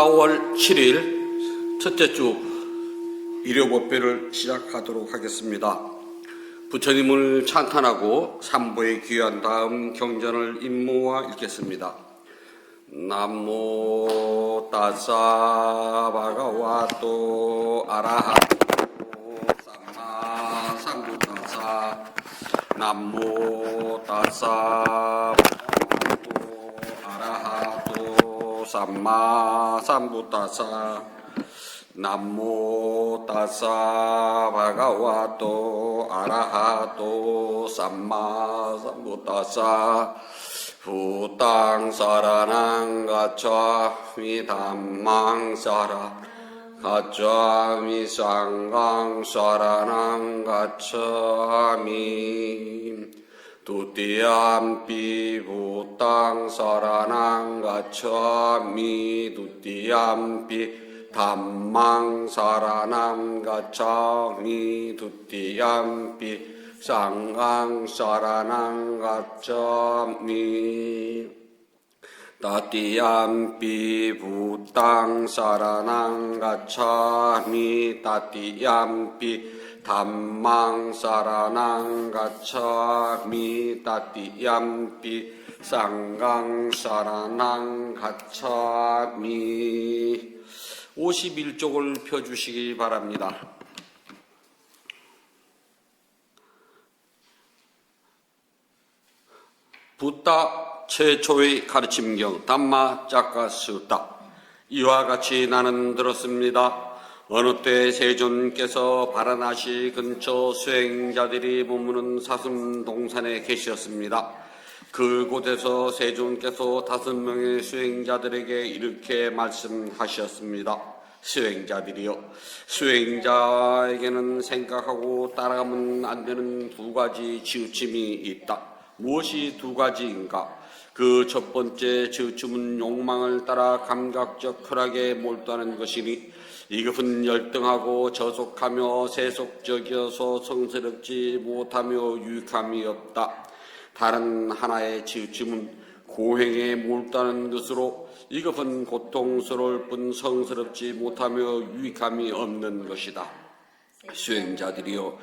4월 7일 첫째 주 일요법회를 시작하도록 하겠습니다. 부처님을 찬탄하고 삼보에 귀한 다음 경전을 임모와 읽겠습니다. 남모 따사 바가와또 아라하토 삼마 삼부따사 남모 따사 바가와또 아라하토 삼마 삼부따사 남모 따사 바가와또 아라하토 삼마 삼부따사 후땅 사라낭 가차미 담망 사라 가차미 쌍강 사라낭 가차미 두띠암피 부땅 사라낭 가차미 두띠암피 담망 사라낭 가차미 두띠암피 쌍강 사라낭 가차미 따띠암피 부땅 사라낭 가차미 따띠암피 담망 사라낭 가차미 따띠암피 쌍강 사라낭 가차미 51쪽을 펴주시기 바랍니다. 붓다 최초의 가르침경 담마 짝가스다. 이와 같이 나는 들었습니다. 어느 때 세존께서 바라나시 근처 수행자들이 머무는 사슴동산에 계셨습니다. 그곳에서 세존께서 5명의 수행자들에게 이렇게 말씀하셨습니다. 수행자들이여, 수행자에게는 생각하고 따라가면 안 되는 2가지 치우침이 있다. 무엇이 2가지인가? 그 첫 번째 치우침은 욕망을 따라 감각적 쾌락에 몰두하는 것이니 이것은 열등하고 저속하며 세속적이어서 성스럽지 못하며 유익함이 없다. 다른 하나의 치우침은 고행에 몰두하는 것으로 이것은 고통스러울 뿐 성스럽지 못하며 유익함이 없는 것이다. 수행자들이여,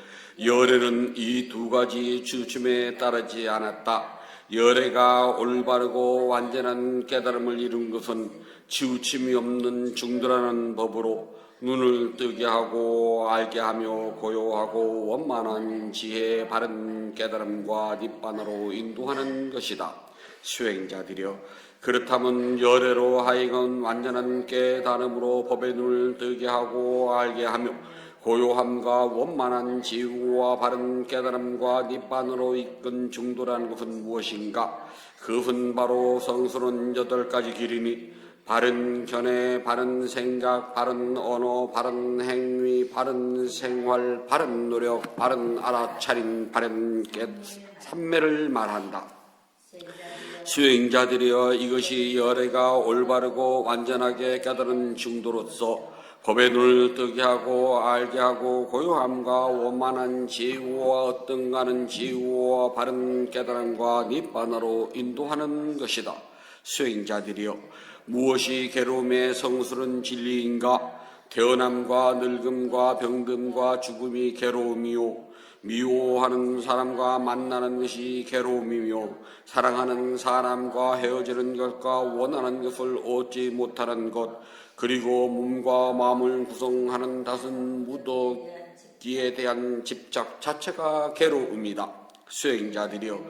열애는 이 2가지 치우침에 따르지 않았다. 열애가 올바르고 완전한 깨달음을 이룬 것은 치우침이 없는 중도라는 법으로 눈을 뜨게 하고 알게 하며 고요하고 원만한 지혜의 바른 깨달음과 니bb안으로 인도하는 것이다. 수행자들이여, 그렇다면 열애로 하여금 완전한 깨달음으로 법의 눈을 뜨게 하고 알게 하며 고요함과 원만한 지혜와 바른 깨달음과 니bb안으로 이끈 중도라는 것은 무엇인가? 그것은 바로 성스러운 8가지 길이니 바른 견해, 바른 생각, 바른 언어, 바른 행위, 바른 생활, 바른 노력, 바른 알아차림, 바른 삼매를 말한다. 수행자들이여, 이것이 열애가 올바르고 완전하게 깨달은 중도로서 법의 눈을 뜨게 하고 알게 하고 고요함과 원만한 지혜와 어떤가는 지혜와 바른 깨달음과 니bb안으로 인도하는 것이다. 수행자들이여, 무엇이 괴로움의 성스러운 진리인가? 태어남과 늙음과 병듦과 죽음이 괴로움이요, 미워하는 사람과 만나는 것이 괴로움이며 사랑하는 사람과 헤어지는 것과 원하는 것을 얻지 못하는 것, 그리고 몸과 마음을 구성하는 5 무더기에 대한 집착 자체가 괴로움이다. 수행자들이여,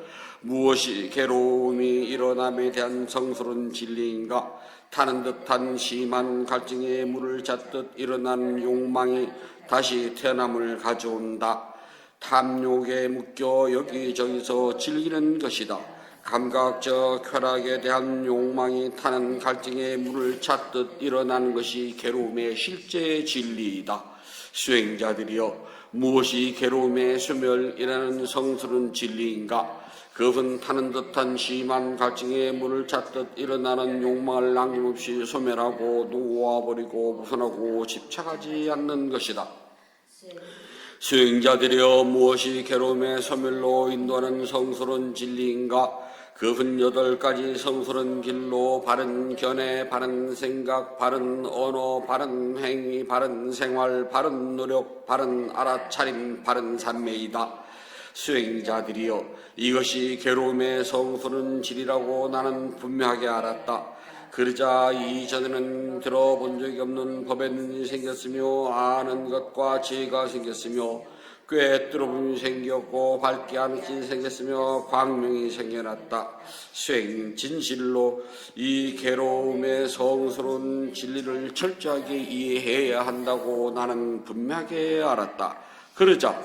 무엇이 괴로움이 일어남에 대한 성스러운 진리인가? 타는 듯한 심한 갈증에 물을 잣듯 일어난 욕망이 다시 태어남을 가져온다. 탐욕에 묶여 여기저기서 즐기는 것이다. 감각적 쾌락에 대한 욕망이 타는 갈증에 물을 찼듯 일어나는 것이 괴로움의 실제 진리이다. 수행자들이여, 무엇이 괴로움의 소멸이라는 성스러운 진리인가? 그것은 타는 듯한 심한 갈증에 물을 찼듯 일어나는 욕망을 남김없이 소멸하고 놓아버리고 벗어나고 집착하지 않는 것이다. 수행자들이여, 무엇이 괴로움의 소멸로 인도하는 성스러운 진리인가? 그 8가지 성스러운 길로 바른 견해, 바른 생각, 바른 언어, 바른 행위, 바른 생활, 바른 노력, 바른 알아차림, 바른 삶매이다. 수행자들이여, 이것이 괴로움의 성스러운 질이라고 나는 분명하게 알았다. 그러자 이전에는 들어본 적이 없는 법의 눈이 생겼으며 아는 것과 지혜가 생겼으며 꿰뚫음이 생겼고 밝게 하는 빛이 생겼으며 광명이 생겨났다. 수행 진실로 이 괴로움의 성스러운 진리를 철저하게 이해해야 한다고 나는 분명하게 알았다. 그러자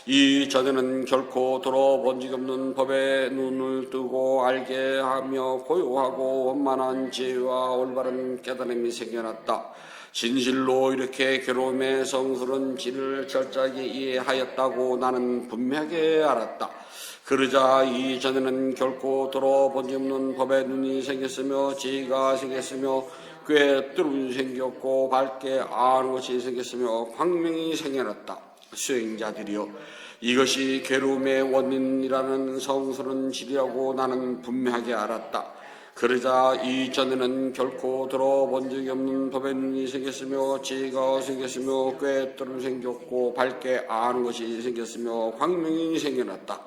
이전에는 결코 들어본 적이 없는 법의 눈을 뜨고 알게 하며 고요하고 원만한 지혜와 올바른 깨달음이 생겨났다. 진실로 이렇게 괴로움의 성스러운 질을 철저하게 이해하였다고 나는 분명하게 알았다. 그러자 이전에는 결코 들어본 적이 없는 법의 눈이 생겼으며 지혜가 생겼으며 꿰뚫음이 생겼고 밝게 아는 것이 생겼으며 광명이 생겨났다. 수행자들이여, 이것이 괴로움의 원인이라는 성스러운 질이라고 나는 분명하게 알았다. 그러자 이전에는 결코 들어본 적이 없는 법의 눈이 생겼으며 지혜가 생겼으며 꿰뚫음이 생겼고 밝게 아는 것이 생겼으며 광명이 생겨났다.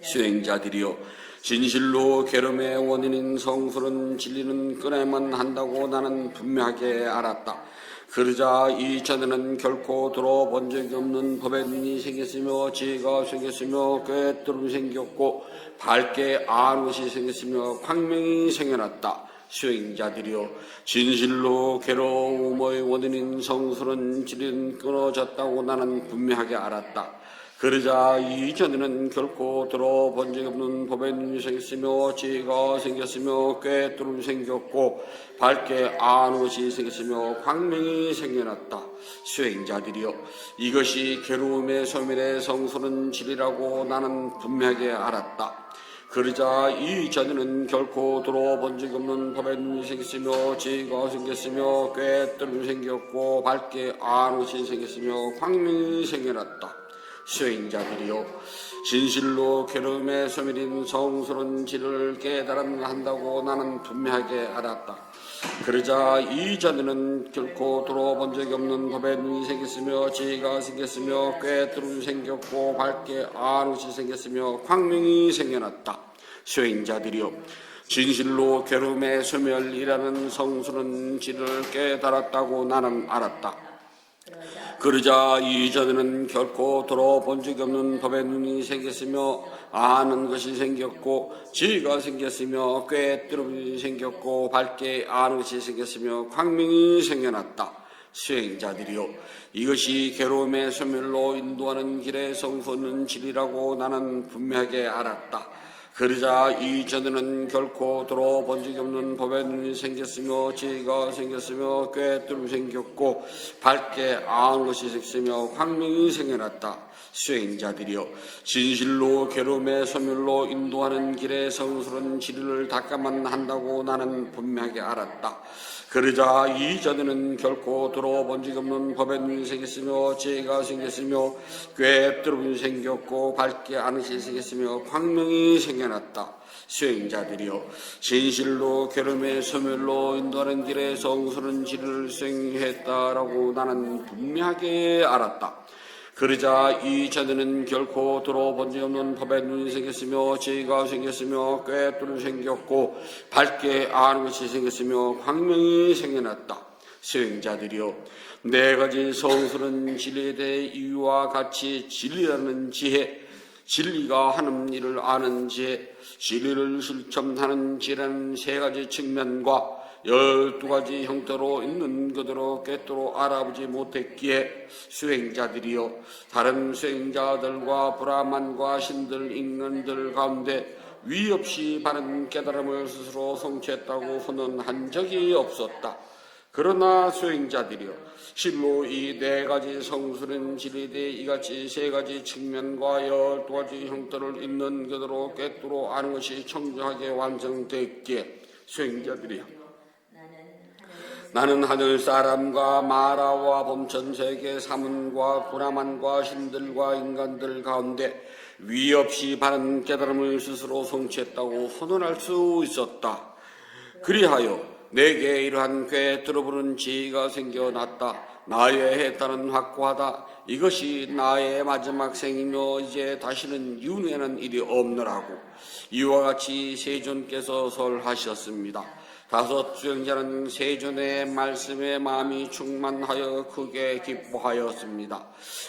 수행자들이여, 진실로 괴로움의 원인인 성스러운 진리는 끊어야만 한다고 나는 분명하게 알았다. 그러자 이전에는 결코 들어본 적이 없는 법의 눈이 생겼으며 지혜가 생겼으며 꿰뚫음이 생겼고 밝게 아는 것이 생겼으며 광명이 생겨났다. 수행자들이여, 진실로 괴로움의 원인인 성스러운 진리는 끊어졌다고 나는 분명하게 알았다. 그러자 이전에는 결코 들어본 적이 없는 법의 눈이 생겼으며 지혜가 생겼으며 꿰뚫음이 생겼고 밝게 아는 것이 생겼으며 광명이 생겨났다. 수행자들이여, 이것이 괴로움의 소멸의 성스러운 진리라고 나는 분명하게 알았다. 그러자 이전에는 결코 들어본 적이 없는 법의 눈이 생겼으며 지혜가 생겼으며 꿰뚫음이 생겼고 밝게 아는 것이 생겼으며 광명이 생겨났다. 수행자들이여, 진실로 괴로움의 소멸인 성스러운 질을 깨달아한다고 나는 분명하게 알았다. 그러자 이전에는 결코 들어본 적이 없는 법의 눈이 생겼으며 지혜가 생겼으며 꿰뚫음이 생겼고 밝게 아는 것이 생겼으며 광명이 생겨났다. 수행자들이여, 진실로 괴로움의 소멸이라는 성스러운 질을 깨달았다고 나는 알았다. 그러자 이전에는 결코 들어본 적이 없는 법의 눈이 생겼으며 아는 것이 생겼고 지혜가 생겼으며 꿰뚫음이 생겼고 밝게 아는 것이 생겼으며 광명이 생겨났다. 수행자들이여, 이것이 괴로움의 소멸로 인도하는 길의 성스러운 진리라고 나는 분명하게 알았다. 그러자 이전에는 결코 들어본 적이 없는 법의 눈이 생겼으며 지혜가 생겼으며 꿰뚫음이 생겼고 밝게 아는 것이 생겼으며 광명이 생겨났다. 수행자들이여, 진실로 괴로움의 소멸로 인도하는 길의 성스러운 진리를 닦아만 한다고 나는 분명하게 알았다. 그러자 이전에는 결코 들어본 적이 없는 법의 눈이 생겼으며 지혜가 생겼으며 꿰뚫음이 생겼고 밝게 아는 것이 생겼으며 광명이 생겨났다. 수행자들이여, 진실로 괴로움의 소멸로 인도하는 길에 성스러운 진리를 수행했다라고 나는 분명하게 알았다. 그러자 이전에는 결코 들어본 적이 없는 법의 눈이 생겼으며 지혜가 생겼으며 꿰뚫음이 생겼고 밝게 아는 것이 생겼으며 광명이 생겨났다. 수행자들이여, 4가지 성스러운 진리에 대해 이와 같이 진리라는 지혜, 진리가 하는 일을 아는 지혜, 진리를 실천하는 지혜라는 3가지 측면과 12가지 형태로 있는 그대로 꿰뚫어 알아보지 못했기에 수행자들이여, 다른 수행자들과 브라만과 신들, 인간들 가운데 위 없이 바른 깨달음을 스스로 성취했다고 선언한 적이 없었다. 그러나 수행자들이여, 실로 이 4가지 성스러운 진리에 대해 이같이 3가지 측면과 12가지 형태를 있는 그대로 꿰뚫어 아는 것이 청정하게 완성됐기에 수행자들이여, 나는 하늘 사람과 마라와 범천 세계 사문과 구라만과 신들과 인간들 가운데 위 없이 바른 깨달음을 스스로 성취했다고 선언할 수 있었다. 그리하여 내게 이러한 쾌 들어보는 지혜가 생겨났다. 나의 해탈은 확고하다. 이것이 나의 마지막 생이며 이제 다시는 윤회하는 일이 없느라고 이와 같이 세존께서 설하셨습니다. 다섯 수행자는 세존의 말씀에 마음이 충만하여 크게 기뻐하였습니다.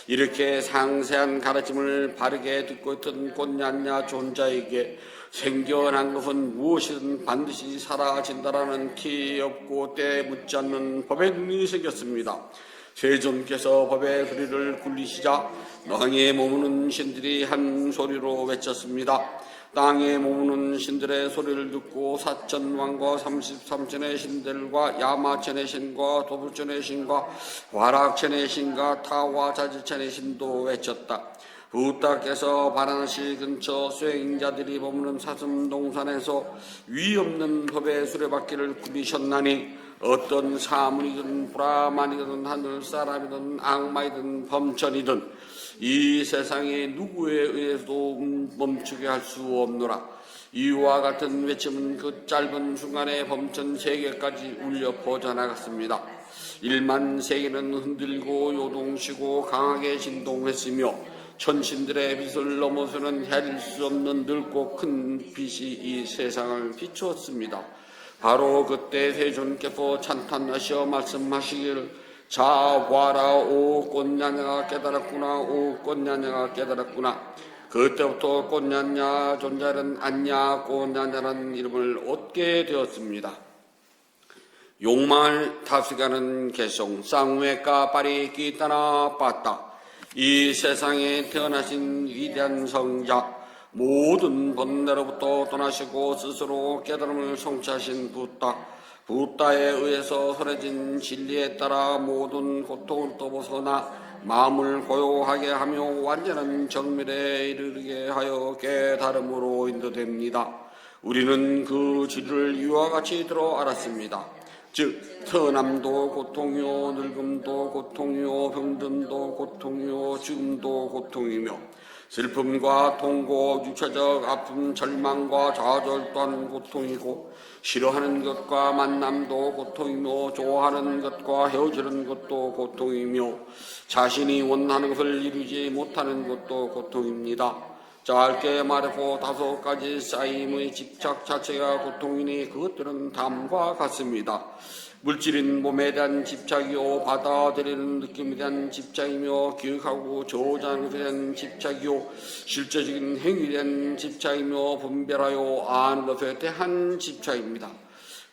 이렇게 상세한 가르침을 바르게 듣고 있던 꽃냐냐 존자에게 생겨난 것은 무엇이든 반드시 사라진다라는 티 없고 때 묻지 않는 법의 눈이 생겼습니다. 세존께서 법의 소리를 굴리시자 땅에 머무는 신들이 한 소리로 외쳤습니다. 땅에 머무는 신들의 소리를 듣고 사천왕과 33천의 신들과 야마천의 신과 도부천의 신과 화락천의 신과 타와자지천의 신도 외쳤다. 부타께서 바라나시 근처 수행자들이 머무는 사슴동산에서 위없는 법의 수레바퀴를 굴리셨나니 어떤 사문이든 브라만이든 하늘사람이든 악마이든 범천이든 이 세상에 누구에 의해서도 멈추게 할 수 없노라. 이와 같은 외침은 그 짧은 순간에 범천 세계까지 울려 퍼져나갔습니다. 1만 세계는 흔들고 요동치고 강하게 진동했으며 천신들의 빛을 넘어서는 헤아릴 수 없는 늙고 큰 빛이 이 세상을 비추었습니다. 바로 그때 세존께서 찬탄하시어 말씀하시기를 자 봐라 오 꽃냐냐가 깨달았구나 오 꽃냐냐가 깨달았구나. 그때부터 꽃냐냐 존자는 안냐 꽃냐냐라는 이름을 얻게 되었습니다. 용말 다스가는 개성 쌍외까 빠리 끼따나 빠따. 이 세상에 태어나신 위대한 성자 모든 번뇌로부터 떠나시고 스스로 깨달음을 성취하신 부다에 의해서 설해진 진리에 따라 모든 고통을 벗어나 마음을 고요하게 하며 완전한 정밀에 이르게 하여 깨달음으로 인도됩니다. 우리는 그 진리를 이와 같이 들어 알았습니다. 즉 태어남도 고통이요 늙음도 고통이요 병듦도 고통이요 죽음도 고통이며 슬픔과 통고 육체적 아픔 절망과 좌절 또한 고통이고 싫어하는 것과 만남도 고통이며 좋아하는 것과 헤어지는 것도 고통이며 자신이 원하는 것을 이루지 못하는 것도 고통입니다. 짧게 말해서 5가지 쌓임의 집착 자체가 고통이니 그것들은 다음과 같습니다. 물질인 몸에 대한 집착이요 받아들이는 느낌에 대한 집착이며 기억하고 저장하는 것에 대한 집착이요 실제적인 행위에 대한 집착이며 분별하여 아는 것에 대한 집착입니다.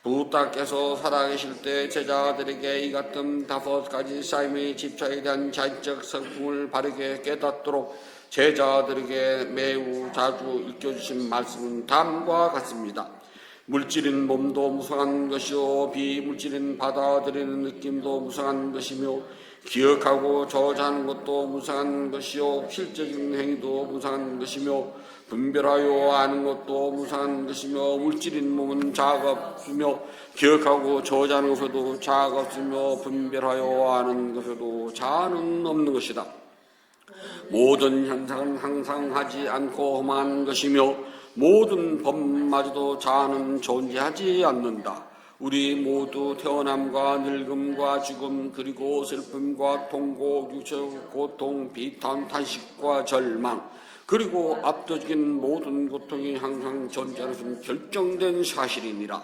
부다께서 살아계실 때 제자들에게 이 같은 5가지 쌓임의 집착에 대한 자의적 성품을 바르게 깨닫도록 제자들에게 매우 자주 읽혀주신 말씀은 다음과 같습니다. 물질인 몸도 무상한 것이요 비물질인 받아들이는 느낌도 무상한 것이며 기억하고 저장하는 것도 무상한 것이요 실제적인 행위도 무상한 것이며 분별하여 아는 것도 무상한 것이며 물질인 몸은 자아가 없으며 기억하고 저장하는 것에도 자아가 없으며 분별하여 아는 것에도 자아는 없는 것이다. 모든 현상은 항상 하지 않고 험한 것이며 모든 법마저도 자아는 존재하지 않는다. 우리 모두 태어남과 늙음과 죽음 그리고 슬픔과 통고 육체적 고통 비탄 탄식과 절망 그리고 압도적인 모든 고통이 항상 존재하는 것은 결정된 사실이니라.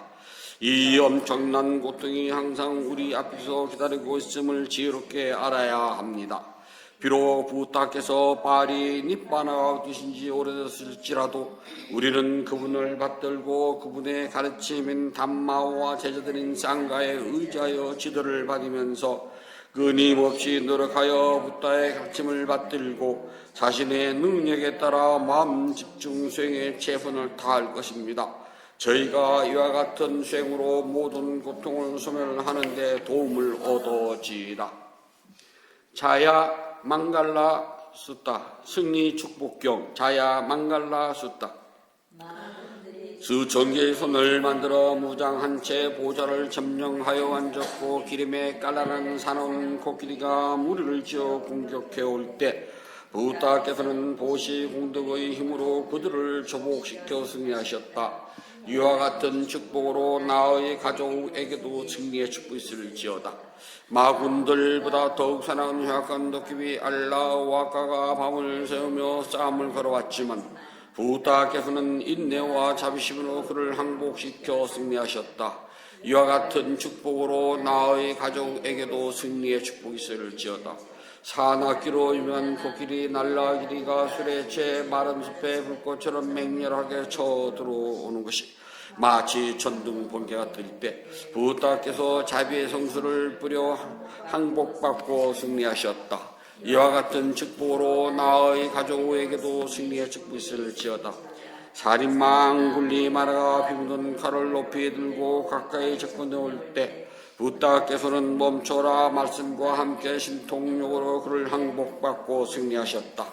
이 엄청난 고통이 항상 우리 앞에서 기다리고 있음을 지혜롭게 알아야 합니다. 비록 부다께서 파리 니빠나가 되신 지 오래됐을지라도 우리는 그분을 받들고 그분의 가르침인 담마와 제자들인 쌍가에 의지하여 지도를 받으면서 끊임없이 노력하여 부다의 가르침을 받들고 자신의 능력에 따라 마음 집중 수행의 최선을 다할 것입니다. 저희가 이와 같은 수행으로 모든 고통을 소멸하는 데 도움을 얻어지이다. 자야 망갈라 숫다 승리 축복경 자야 망갈라 숫다 수천 개의 손을 만들어 무장한 채 보좌를 점령하여 앉았고 기름에 깔라는 사나운 코끼리가 무리를 지어 공격해 올 때 부다께서는 보시 공덕의 힘으로 그들을 조복시켜 승리하셨다. 이와 같은 축복으로 나의 가족에게도 승리의 축복이 있을지어다. 마군들보다 더욱 사나운 휘악한 도끼비 알라와까가 밤을 새우며 싸움을 걸어왔지만 부다께서는 인내와 자비심으로 그를 항복시켜 승리하셨다. 이와 같은 축복으로 나의 가족에게도 승리의 축복이 있을지어다. 산악기로 유명한 코끼리 날라기리가 술에 취해 마른 숲에 불꽃처럼 맹렬하게 쳐들어오는 것이 마치 천둥 번개가 뜰 때 부다께서 자비의 성수를 뿌려 항복받고 승리하셨다. 이와 같은 축복으로 나의 가족에게도 승리의 축복이 있을지어다. 살인망 굴리 마라가 비묻은 칼을 높이 들고 가까이 접근해 올 때 부다께서는 멈춰라 말씀과 함께 신통력으로 그를 항복받고 승리하셨다.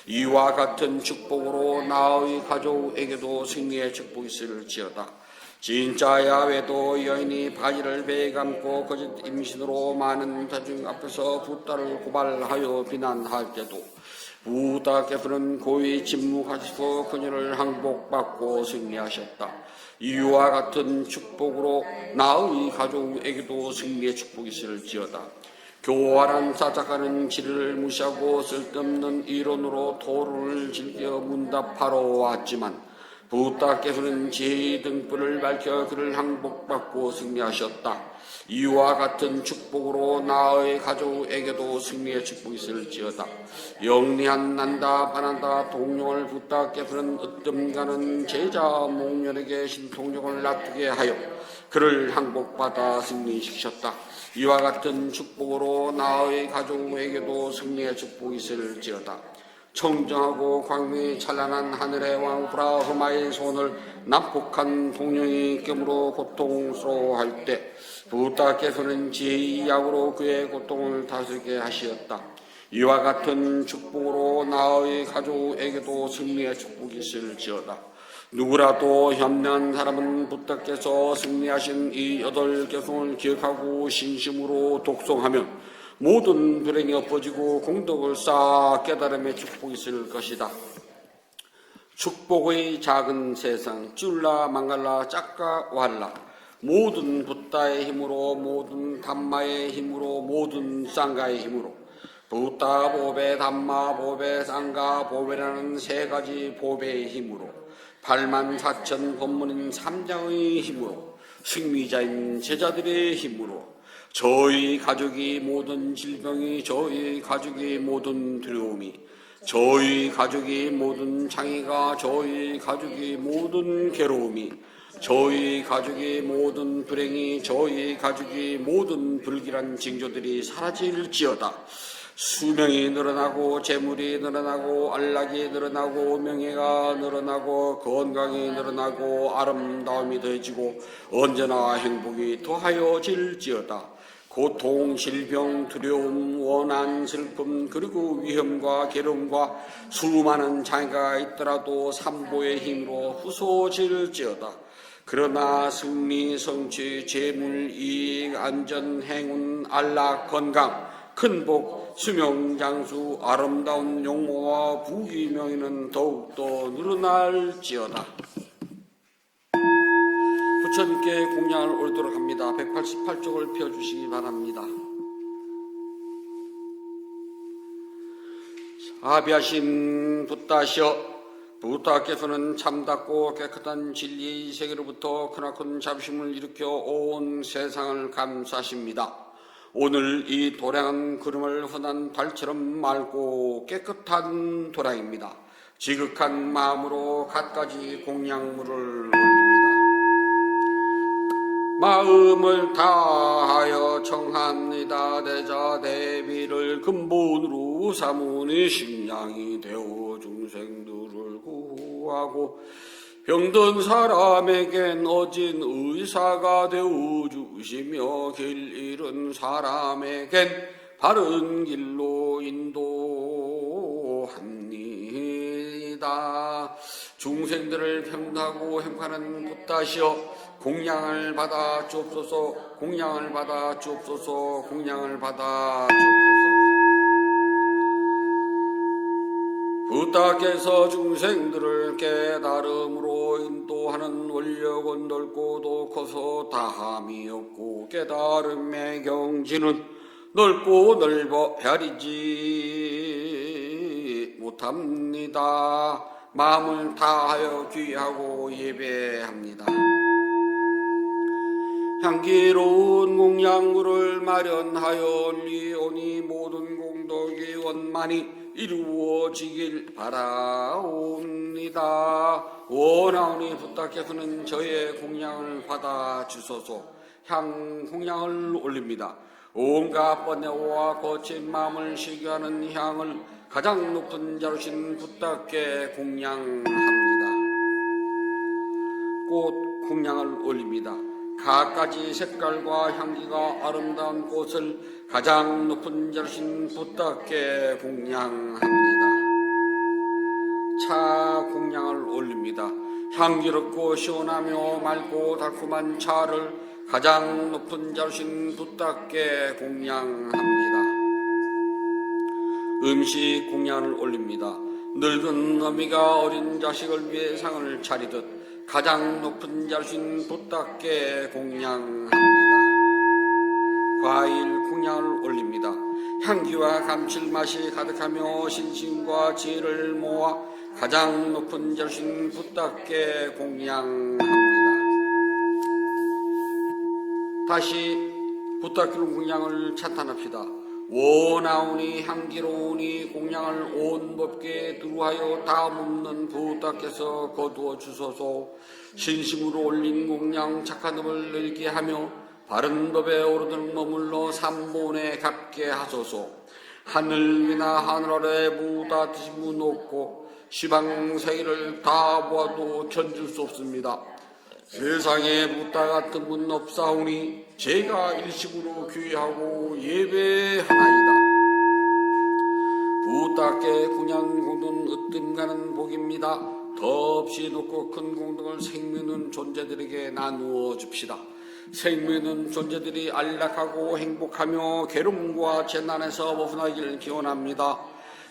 이와 같은 축복으로 나의 가족에게도 승리의 축복이 있을지어다. 진짜 야훼도 여인이 바지를 배에 감고 거짓 임신으로 많은 대중 앞에서 부다를 고발하여 비난할 때도 부다께서는 고이 침묵하시고 그녀를 항복받고 승리하셨다. 이와 같은 축복으로 나의 가족에게도 승리의 축복이 있을지어다. 교활한 사작가는 진리를 무시하고 쓸데없는 이론으로 토론을 즐겨 문답하러 왔지만 부다께서는 지혜의 등불을 밝혀 그를 항복받고 승리하셨다. 이와 같은 축복으로 나의 가족에게도 승리의 축복이 있을지어다. 영리한 난다반한다 동령을 부다께서는 으뜸가는 제자 목련에게 신통력을 놔두게 하여 그를 항복받아 승리시키셨다. 이와 같은 축복으로 나의 가족에게도 승리의 축복이 있을지어다. 청정하고 광명이 찬란한 하늘의 왕 브라흐마의 손을 난폭한 동령이 깨물어 고통스러워할 때 부다께서는 지혜의 약으로 그의 고통을 다스리게 하시었다. 이와 같은 축복으로 나의 가족에게도 승리의 축복이 있을지어다. 누구라도 현명한 사람은 부다께서 승리하신 이 8개송을 기억하고 신심으로 독송하면 모든 불행이 엎어지고 공덕을 쌓아 깨달음의 축복이 있을 것이다. 축복의 작은 세상 쫄라 망갈라 짝가 왈라 모든 붓다의 힘으로 모든 담마의 힘으로 모든 쌍가의 힘으로 붓다 보배 담마 보배 쌍가 보배라는 3가지 보배의 힘으로 84,000 법문인 3장의 힘으로 승리자인 제자들의 힘으로 저희 가족이 모든 질병이 저희 가족이 모든 두려움이 저희 가족이 모든 장애가 저희 가족이 모든 괴로움이 저희 가족이 모든 불행이 저희 가족이 모든 불길한 징조들이 사라질지어다. 수명이 늘어나고 재물이 늘어나고 안락이 늘어나고 명예가 늘어나고 건강이 늘어나고 아름다움이 더해지고 언제나 행복이 더하여질지어다. 고통, 질병, 두려움, 원한, 슬픔, 그리고 위험과 괴로움과 수많은 장애가 있더라도 삼보의 힘으로 후소질지어다. 그러나 승리, 성취, 재물, 이익, 안전, 행운, 안락, 건강, 큰복, 수명, 장수, 아름다운 용모와 부귀, 명예는 더욱더 늘어날지어다. 부처님께 공양을 올리도록 합니다. 188쪽을 펴주시기 바랍니다. 자비하신 붓다시여, 부다께서는 참답고 깨끗한 진리의 세계로부터 크나큰 자비심을 일으켜 온 세상을 감싸십니다. 오늘 이 도량한 구름을 흔한 달처럼 맑고 깨끗한 도량입니다. 지극한 마음으로 갖가지 공양물을 올립니다. 마음을 다하여 청합니다. 대자 대비를 근본으로 삼으니 식량이 되어 중생들을 구하고 병든 사람에겐 어진 의사가 되어 주시며 길 잃은 사람에겐 바른 길로 인도합니다. 합니다. 중생들을 평등하고 행복하는 붓다시여 공양을 받아 주옵소서. 공양을 받아 주옵소서. 공양을 받아 주옵소서. 붓다께서 중생들을 깨달음으로 인도하는 원력은 넓고도 커서 다함이 없고 깨달음의 경지는 넓고 넓어 헤아리지 못합니다. 마음을 다하여 귀하고 예배합니다. 향기로운 공양물을 마련하여 올리오니 모든 공덕이 원만히 이루어지길 바라옵니다. 원하오니 붓다께서는 저의 공양을 받아 주소서. 공양을 올립니다. 온갖 번뇌와 거친 마음을 시기하는 향을 가장 높은 자로신 붓다께 공양합니다. 꽃 공양을 올립니다. 갖가지 색깔과 향기가 아름다운 꽃을 가장 높은 자로신 붓다께 공양합니다. 차 공양을 올립니다. 향기롭고 시원하며 맑고 달콤한 차를 가장 높은 자로신 붓다께 공양합니다. 음식 공양을 올립니다. 늙은 어미가 어린 자식을 위해 상을 차리듯 가장 높은 자로신 붓다께 공양합니다. 과일 공양을 올립니다. 향기와 감칠맛이 가득하며 신심과 지혜를 모아 가장 높은 자로신 붓다께 공양합니다. 다시 붓다께로 공양을 찬탄합시다. 원하오니 향기로우니 공양을 온 법계에 두루하여 다음없는 붓다께서 거두어 주소서. 신심으로 올린 공양 착한 법을 늘게 하며 바른 법에 오르들 머물러 삼본에 갚게 하소서. 하늘 위나 하늘 아래 무다 드시무 높고 시방세계를 다 보아도 견줄 수 없습니다. 세상에 붓다 같은 분 없사오니 제가 일식으로 귀하고 예배하나이다. 붓다께 공양 공덕은 으뜸가는 복입니다. 더없이 높고 큰 공덕을 생명있는 존재들에게 나누어 줍시다. 생명있는 존재들이 안락하고 행복하며 괴로움과 재난에서 벗어나길 기원합니다.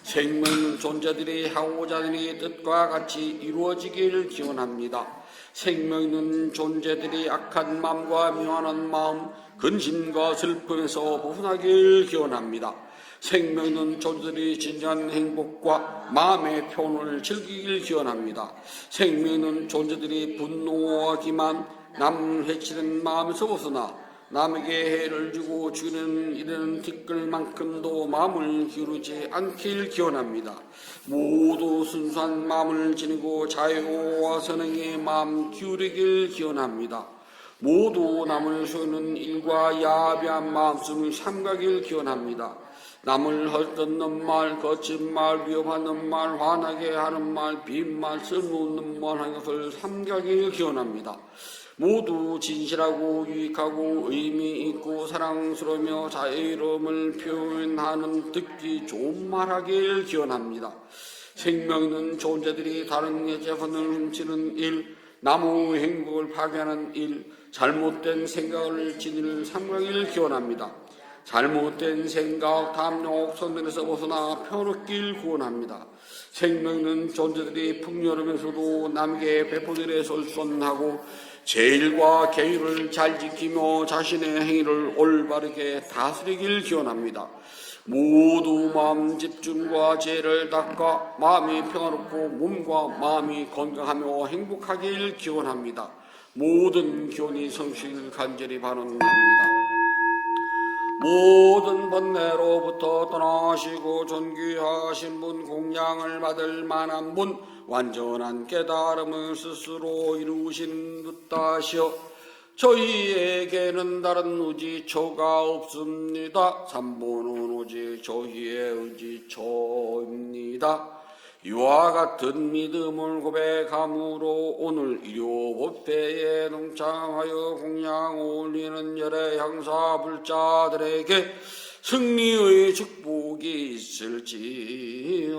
생명있는 존재들이 하고자 하는 뜻과 같이 이루어지길 기원합니다. 생명있는 존재들이 악한 마음과 미워하는 마음, 근심과 슬픔에서 벗어나길 기원합니다. 생명있는 존재들이 진정한 행복과 마음의 평온을 즐기길 기원합니다. 생명있는 존재들이 분노와 기만, 남 해치는 마음에서 벗어나 남에게 해를 주고 죽이는 이런 티끌만큼도 마음을 기울이지 않길 기원합니다. 모두 순수한 마음을 지니고 자유와 선행의 마음 기울이길 기원합니다. 모두 남을 속이는 일과 야비한 마음씀을 삼가길 기원합니다. 남을 헐뜯는 말, 거친 말, 위협하는 말, 화나게 하는 말, 빈말, 쓸모없는 말 하는 것을 삼가길 기원합니다. 모두 진실하고 유익하고 의미 있고 사랑스러우며 자유로움을 표현하는 듣기 좋은 말하길 기원합니다. 생명 있는 존재들이 다른 이의 재산을 훔치는 일, 남의 행복을 파괴하는 일, 잘못된 생각을 지니는 삼가길 기원합니다. 잘못된 생각, 탐욕, 선den에서 벗어나 평화롭길 구원합니다. 생명 있는 존재들이 풍요로우면서도 남에게 베푸기에 솔선하고 제일과 계율을 잘 지키며 자신의 행위를 올바르게 다스리길 기원합니다. 모두 마음 집중과 죄를 닦아 마음이 평화롭고 몸과 마음이 건강하며 행복하길 기원합니다. 모든 기원이 성실 간절히 바랍니다. 모든 번뇌로부터 떠나시고 존귀하신 분, 공양을 받을 만한 분, 완전한 깨달음을 스스로 이루신 붓다시여, 저희에게는 다른 의지처가 없습니다. 삼본은 오직 저희의 의지처입니다. 이와 같은 믿음을 고백함으로 오늘 일요법회에 동참하여 공양 올리는 열의 향사 불자들에게 승리의 축복이 있을지어다.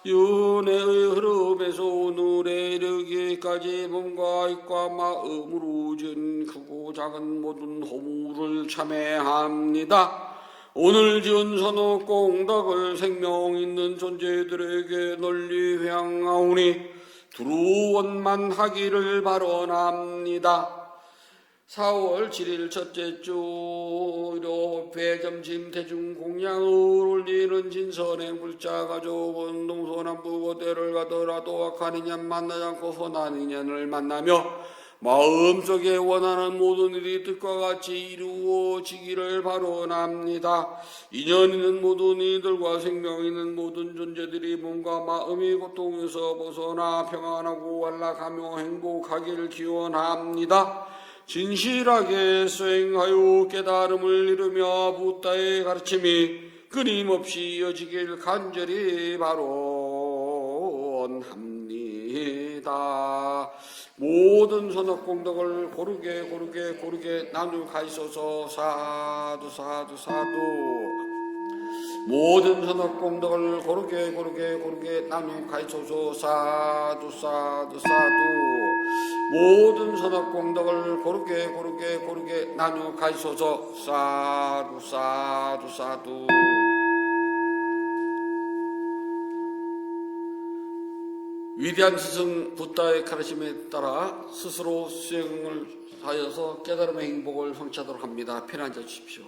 윤회의 흐름에서 오늘에 이르기까지 몸과 입과 마음으로 지은 크고 작은 모든 허물을 참회합니다. 오늘 지은 선악 공덕을 생명 있는 존재들에게 널리 회양하오니 두루 원만하기를 바라옵니다. 4월 7일 첫째 주 일요일에 점심 대중공양을 올리는 진선의 불자 가족 운동소남부 고대를 가더라도 악한 인연 만나지 않고 선한 인연을 만나며 마음속에 원하는 모든 일이 뜻과 같이 이루어지기를 바라옵니다. 인연 있는 모든 이들과 생명 있는 모든 존재들이 몸과 마음이 고통에서 벗어나 평안하고 안락하며 행복하기를 기원합니다. 진실하게 수행하여 깨달음을 이루며 부다의 가르침이 끊임없이 이어지길 간절히 바라옵니다. 모든 선악 공덕을 고르게 나누어 가시소서. 사두 사두 사두. 모든 선악 공덕을 고르게 나누어 가시소서. 사두 사두 사두. 모든 선악 공덕을 고르게 나누어 가시소서. 사두 사두 사두. 위대한 스승 부다의 가르침에 따라 스스로 수행을 하여서 깨달음의 행복을 성취하도록 합니다. 편히 앉아 주십시오.